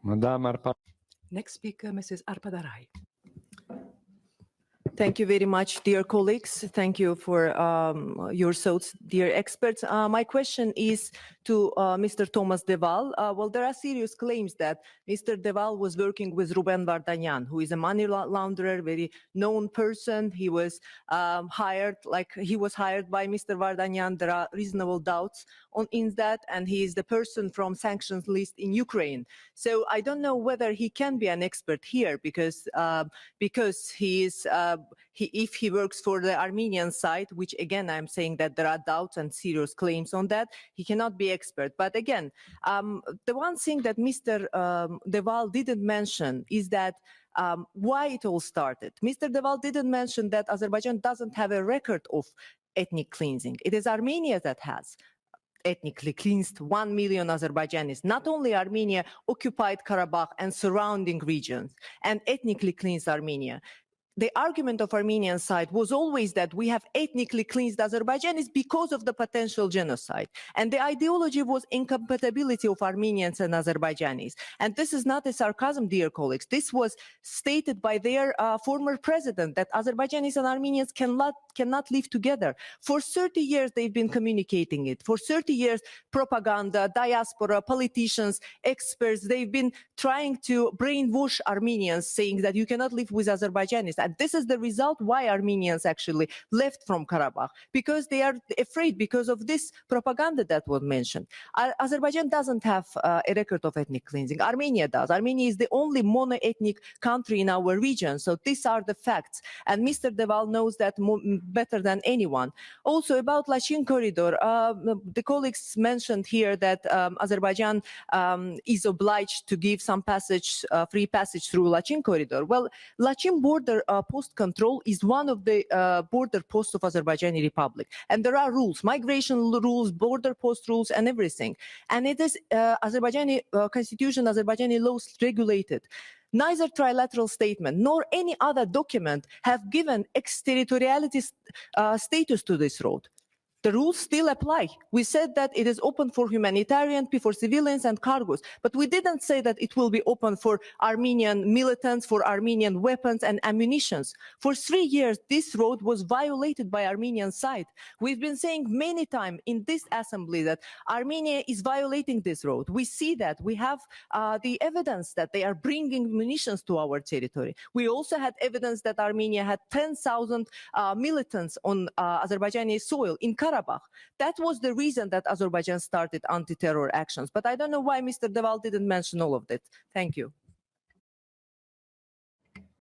Madam Arpadarai. Next speaker, Mrs. Arpadarai. Thank you very much, dear colleagues. Thank you for your thoughts, dear experts. My question is to Mr. Thomas de Waal. Well, there are serious claims that Mr. de Waal was working with Ruben Vardanyan, who is a money launderer, very known person. He was hired by Mr. Vardanyan. There are reasonable doubts in that, and he is the person from sanctions list in Ukraine. So I don't know whether he can be an expert here because he is. If he works for the Armenian side, which again I'm saying that there are doubts and serious claims on that, he cannot be expert. But again, the one thing that Mr. de Waal didn't mention is that why it all started. Mr. de Waal didn't mention that Azerbaijan doesn't have a record of ethnic cleansing. It is Armenia that has ethnically cleansed 1 million Azerbaijanis. Not only Armenia occupied Karabakh and surrounding regions and ethnically cleansed Armenia. The argument of Armenian side was always that we have ethnically cleansed Azerbaijanis because of the potential genocide. And the ideology was incompatibility of Armenians and Azerbaijanis. And this is not a sarcasm, dear colleagues. This was stated by their former president, that Azerbaijanis and Armenians cannot live together. For 30 years, they've been communicating it. For 30 years, propaganda, diaspora, politicians, experts, they've been trying to brainwash Armenians, saying that you cannot live with Azerbaijanis. And this is the result why Armenians actually left from Karabakh, because they are afraid because of this propaganda that was mentioned. Azerbaijan doesn't have a record of ethnic cleansing. Armenia does. Armenia is the only mono-ethnic country in our region. So these are the facts. And Mr. de Waal knows that better than anyone. Also about Lachin corridor, the colleagues mentioned here that Azerbaijan is obliged to give some passage, free passage through Lachin corridor. Well, Lachin border post control is one of the border posts of Azerbaijani Republic. And there are rules, migration rules, border post rules, and everything. And it is Azerbaijani constitution, Azerbaijani laws regulated. Neither trilateral statement nor any other document have given exterritoriality status to this road. The rules still apply. We said that it is open for humanitarian, for civilians and cargos, but we didn't say that it will be open for Armenian militants, for Armenian weapons and ammunitions. For 3 years, this road was violated by Armenian side. We've been saying many times in this assembly that Armenia is violating this road. We see that. We have the evidence that they are bringing munitions to our territory. We also had evidence that Armenia had 10,000 militants on Azerbaijani soil in Karabakh. That was the reason that Azerbaijan started anti-terror actions. But I don't know why Mr. de Waal didn't mention all of that. Thank you.